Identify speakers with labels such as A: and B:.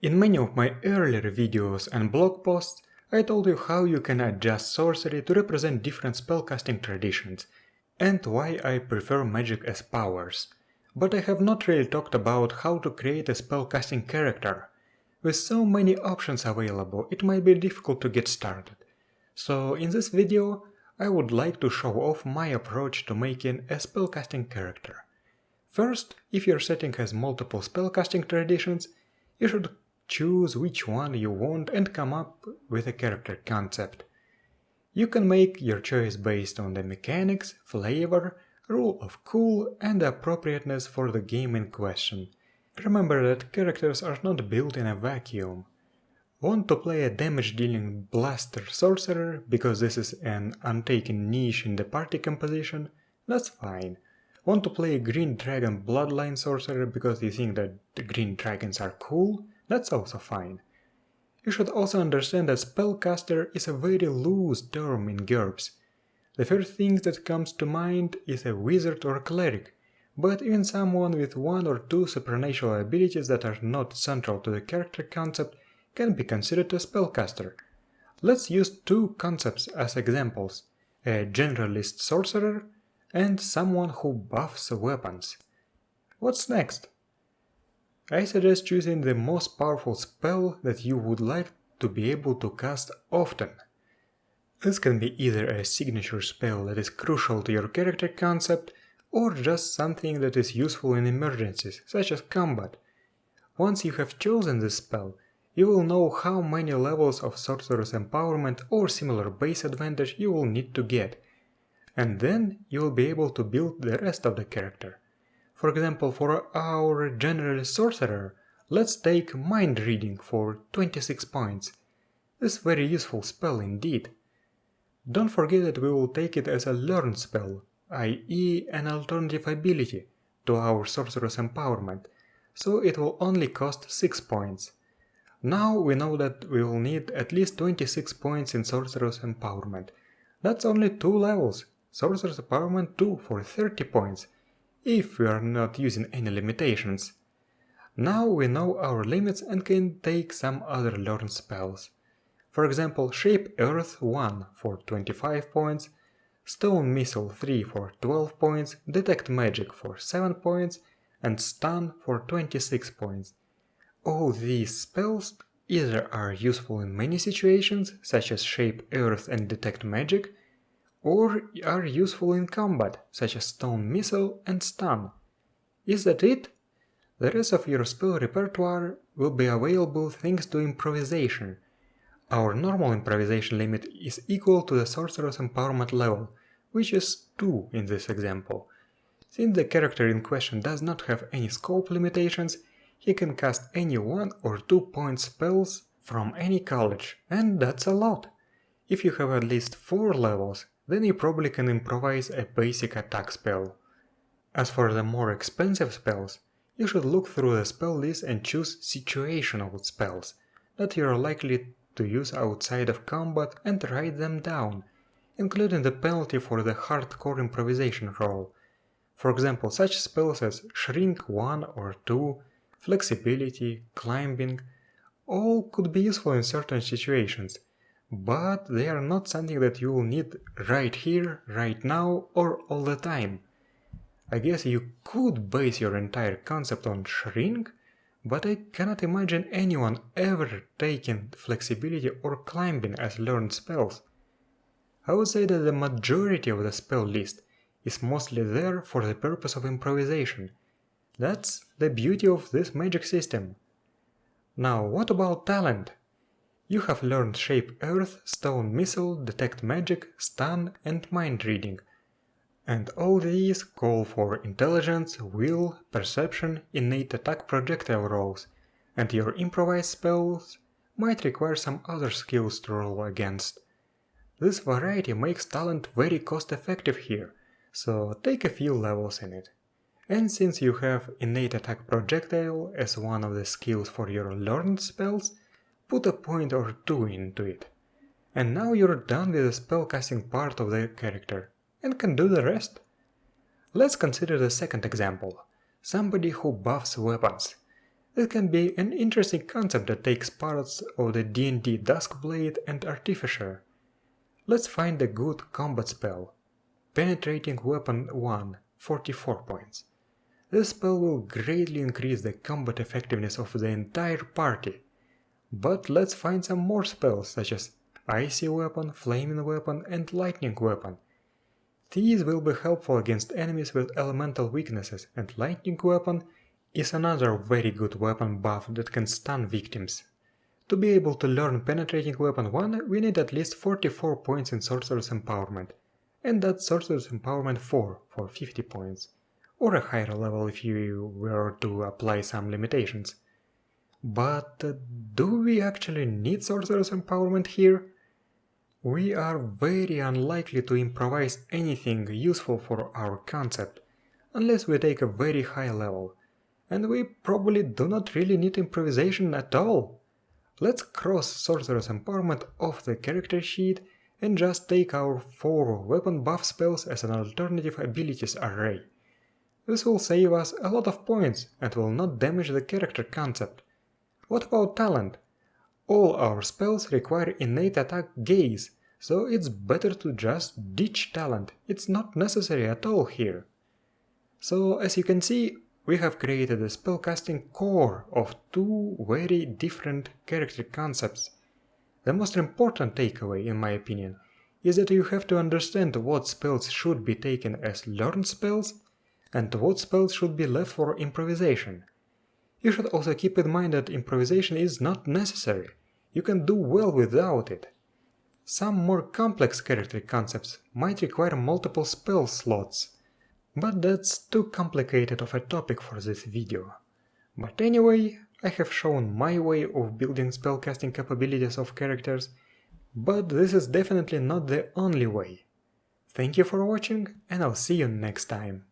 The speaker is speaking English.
A: In many of my earlier videos and blog posts, I told you how you can adjust sorcery to represent different spellcasting traditions, and why I prefer magic as powers. But I have not really talked about how to create a spellcasting character. With so many options available, it might be difficult to get started. So in this video, I would like to show off my approach to making a spellcasting character. First, if your setting has multiple spellcasting traditions, you should choose which one you want and come up with a character concept. You can make your choice based on the mechanics, flavor, rule of cool, and the appropriateness for the game in question. Remember that characters are not built in a vacuum. Want to play a damage-dealing blaster sorcerer because this is an untaken niche in the party composition? That's fine. Want to play a green dragon bloodline sorcerer because you think that the green dragons are cool? That's also fine. You should also understand that spellcaster is a very loose term in GURPS. The first thing that comes to mind is a wizard or cleric, but even someone with one or two supernatural abilities that are not central to the character concept can be considered a spellcaster. Let's use two concepts as examples: a generalist sorcerer and someone who buffs weapons. What's next? I suggest choosing the most powerful spell that you would like to be able to cast often. This can be either a signature spell that is crucial to your character concept, or just something that is useful in emergencies, such as combat. Once you have chosen this spell, you will know how many levels of Sorcerer's Empowerment or similar base advantage you will need to get, and then you will be able to build the rest of the character. For example, for our general sorcerer, let's take Mind Reading for 26 points. This is a very useful spell indeed. Don't forget that we will take it as a learned spell, i.e. an alternative ability to our Sorcerer's Empowerment, so it will only cost 6 points. Now we know that we will need at least 26 points in Sorcerer's Empowerment. That's only 2 levels, Sorcerer's Empowerment 2 for 30 points, if we are not using any limitations. Now we know our limits and can take some other learned spells. For example, Shape Earth 1 for 25 points, Stone Missile 3 for 12 points, Detect Magic for 7 points, and Stun for 26 points. All these spells either are useful in many situations, such as Shape Earth and Detect Magic, or are useful in combat, such as Stone Missile and Stun. Is that it? The rest of your spell repertoire will be available thanks to improvisation. Our normal improvisation limit is equal to the Sorcerer's Empowerment level, which is 2 in this example. Since the character in question does not have any scope limitations, he can cast any 1 or 2 point spells from any college, and that's a lot. If you have at least 4 levels, then you probably can improvise a basic attack spell. As for the more expensive spells, you should look through the spell list and choose situational spells that you are likely to use outside of combat and write them down, including the penalty for the hardcore improvisation roll. For example, such spells as Shrink 1 or 2, Flexibility, Climbing, all could be useful in certain situations, but they are not something that you will need right here, right now, or all the time. I guess you could base your entire concept on Shrink, but I cannot imagine anyone ever taking Flexibility or Climbing as learned spells. I would say that the majority of the spell list is mostly there for the purpose of improvisation. That's the beauty of this magic system. Now, what about talent? You have learned Shape Earth, Stone Missile, Detect Magic, Stun, and Mind Reading. And all these call for intelligence, will, perception, innate attack projectile rolls, and your improvised spells might require some other skills to roll against. This variety makes talent very cost effective here, so take a few levels in it. And since you have innate attack projectile as one of the skills for your learned spells, put a point or 2 into it. And now you're done with the spellcasting part of the character, and can do the rest. Let's consider the second example, somebody who buffs weapons. It can be an interesting concept that takes parts of the D&D Duskblade and Artificer. Let's find a good combat spell. Penetrating Weapon 1, 44 points. This spell will greatly increase the combat effectiveness of the entire party. But let's find some more spells such as Icy Weapon, Flaming Weapon and Lightning Weapon. These will be helpful against enemies with elemental weaknesses, and Lightning Weapon is another very good weapon buff that can stun victims. To be able to learn Penetrating Weapon 1, we need at least 44 points in Sorcerer's Empowerment, and that's Sorcerer's Empowerment 4 for 50 points, or a higher level if you were to apply some limitations. But do we actually need Sorcerer's Empowerment here? We are very unlikely to improvise anything useful for our concept, unless we take a very high level, and we probably do not really need improvisation at all. Let's cross Sorcerer's Empowerment off the character sheet and just take our 4 weapon buff spells as an alternative abilities array. This will save us a lot of points and will not damage the character concept. What about talent? All our spells require innate attack gaze, so it's better to just ditch talent, it's not necessary at all here. So as you can see, we have created a spellcasting core of 2 very different character concepts. The most important takeaway, in my opinion, is that you have to understand what spells should be taken as learned spells and what spells should be left for improvisation. You should also keep in mind that improvisation is not necessary, you can do well without it. Some more complex character concepts might require multiple spell slots, but that's too complicated of a topic for this video. But anyway, I have shown my way of building spellcasting capabilities of characters, but this is definitely not the only way. Thank you for watching, and I'll see you next time.